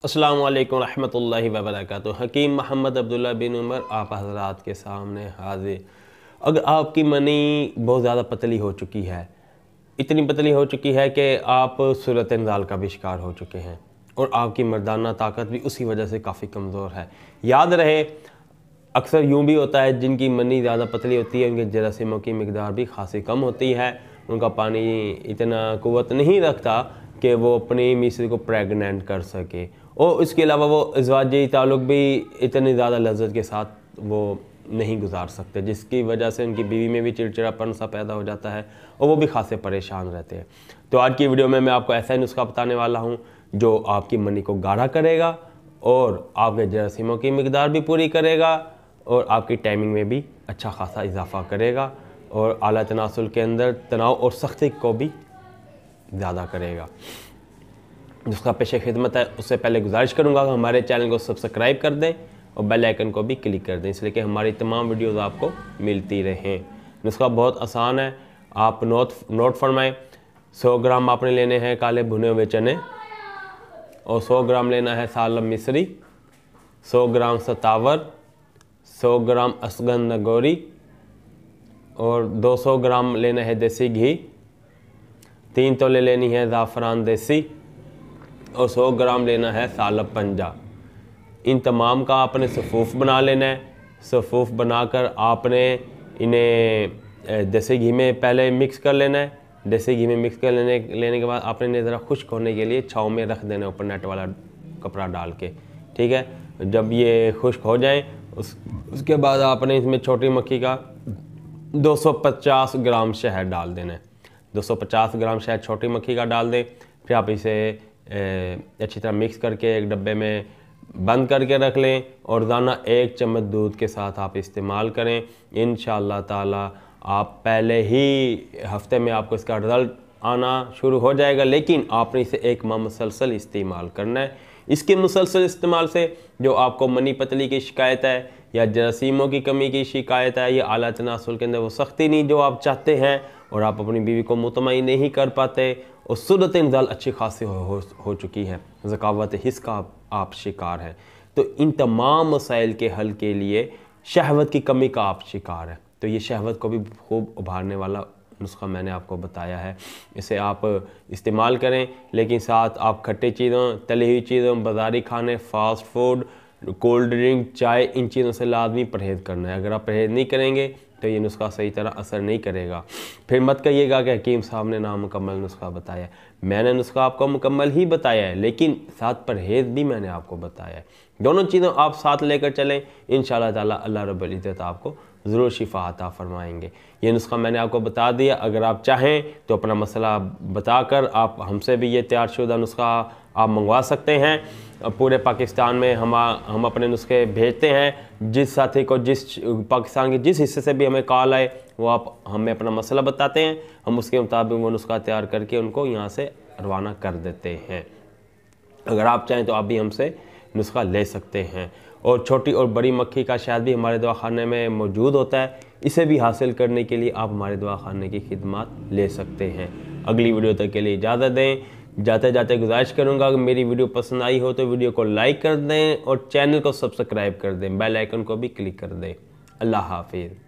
अस्सलामु अलैकुम रहमतुल्लाहि व बरकातुहू। हकीम मोहम्मद अब्दुल्ला बिन उमर आप हज़रात के सामने हाजिर। अगर आपकी मनी बहुत ज़्यादा पतली हो चुकी है, इतनी पतली हो चुकी है कि आप सूरत इंज़ाल का भी शिकार हो चुके हैं और आपकी मर्दाना ताकत भी उसी वजह से काफ़ी कमज़ोर है, याद रहे अक्सर यूँ भी होता है जिनकी मनी ज़्यादा पतली होती है उनके जरासीमों की मिकदार भी खासी कम होती है, उनका पानी इतना क़ुव्वत नहीं रखता कि वो अपनी मिस्र को प्रेगनेंट कर सके और इसके अलावा वो अज़वाजी ताल्लुक़ भी इतनी ज़्यादा लज़्ज़त के साथ वो नहीं गुजार सकते, जिसकी वजह से उनकी बीवी में भी चिड़चिड़ापन सा पैदा हो जाता है और वो भी खासे परेशान रहते हैं। तो आज की वीडियो में मैं आपको ऐसा ही नुस्खा बताने वाला हूँ जो आपकी मनी को गाढ़ा करेगा और आपके जरासीमों की मिकदार भी पूरी करेगा और आपकी टाइमिंग में भी अच्छा खासा इजाफा करेगा और आला तनासुल के अंदर तनाव और सख्ती को भी ज़्यादा करेगा। जिसका पेशे खिदमत है उससे पहले गुजारिश करूँगा कि हमारे चैनल को सब्सक्राइब कर दें और बेल आइकन को भी क्लिक कर दें, इसलिए कि हमारी तमाम वीडियोज़ आपको मिलती रहें। नुस्खा बहुत आसान है, आप नोट फरमाएँ। 100 ग्राम आपने लेने हैं काले भुने हुए चने और 100 ग्राम लेना है सालम मिस्री, 100 ग्राम सतावर, 100 ग्राम असगन नगोरी और 200 ग्राम लेना है देसी घी, 3 तोले लेनी है ज़ाफ़रान देसी और 100 ग्राम लेना है सालब पंजा। इन तमाम का आपने सफ़ूफ़ बना लेना है। सफ़ूफ़ बनाकर आपने इन्हें देसी घी में पहले मिक्स कर लेना है। देसी घी में मिक्स कर लेने के बाद आपने इन्हें ज़रा खुश्क होने के लिए छाँव में रख देना है, ऊपर नेट वाला कपड़ा डाल के, ठीक है। जब ये खुश्क हो जाए उसके बाद आपने इसमें छोटी मक्खी का 250 ग्राम शहद डाल देना है। 250 ग्राम शहद छोटी मक्खी का डाल दें। फिर आप इसे अच्छी तरह मिक्स करके एक डब्बे में बंद करके रख लें और रोज़ाना 1 चम्मच दूध के साथ आप इस्तेमाल करें। इंशाअल्लाह ताला आप पहले ही हफ्ते में आपको इसका रिज़ल्ट आना शुरू हो जाएगा, लेकिन आपने इसे 1 माह मुसलसल इस्तेमाल करना है। इसके मुसलसल इस्तेमाल से जो आपको मनी पतली की शिकायत है या जरासीमों की कमी की शिकायत है या आला तनासुल के अंदर वो सख्ती नहीं जो आप चाहते हैं और आप अपनी बीवी को मुतमईन नहीं कर पाते और सूरत इंज़ाल अच्छी खासी हो चुकी है, ज़कावत हिस्स का आप शिकार हैं, तो इन तमाम मसाइल के हल के लिए शहवत की कमी का आप शिकार हैं, तो ये शहवत को भी खूब उभारने वाला नुस्खा मैंने आपको बताया है। इसे आप इस्तेमाल करें, लेकिन साथ आप खट्टी चीज़ों, तली हुई चीज़ों, बाज़ारी खाने, फास्ट फूड, कोल्ड ड्रिंक, चाय, इन चीज़ों से लाजमी परहेज़ करना है। अगर आप परहेज़ नहीं करेंगे तो ये नुस्खा सही तरह असर नहीं करेगा। फिर मत कहिएगा कि हकीम साहब ने नामुकम्मल नुस्खा बताया। मैंने नुस्खा आपको मुकम्मल ही बताया है, लेकिन साथ परहेज़ भी मैंने आपको बताया है। दोनों चीज़ों आप साथ लेकर चलें, इंशाअल्लाह ताला अल्लाह रब्बुल इज़्ज़त आपको ज़रूर शिफा अता फरमाएंगे। ये नुस्खा मैंने आपको बता दिया। अगर आप चाहें तो अपना मसला बताकर आप हमसे भी ये तैयारशुदा नुस्खा आप मंगवा सकते हैं। पूरे पाकिस्तान में हम अपने नुस्खे भेजते हैं। जिस साथी को पाकिस्तान के जिस हिस्से से भी हमें कॉल आए वो आप हमें अपना मसला बताते हैं, हम उसके मुताबिक वो नुस्खा तैयार करके उनको यहाँ से रवाना कर देते हैं। अगर आप चाहें तो आप भी हमसे नुस्खा ले सकते हैं। और छोटी और बड़ी मक्खी का शहद भी हमारे दवाखाने में मौजूद होता है, इसे भी हासिल करने के लिए आप हमारे दवाखाने की खिदमत ले सकते हैं। अगली वीडियो तक के लिए इजाज़त दें। जाते जाते गुजारिश करूंगा कि मेरी वीडियो पसंद आई हो तो वीडियो को लाइक कर दें और चैनल को सब्सक्राइब कर दें, बेल आइकन को भी क्लिक कर दें। अल्लाह हाफिज़।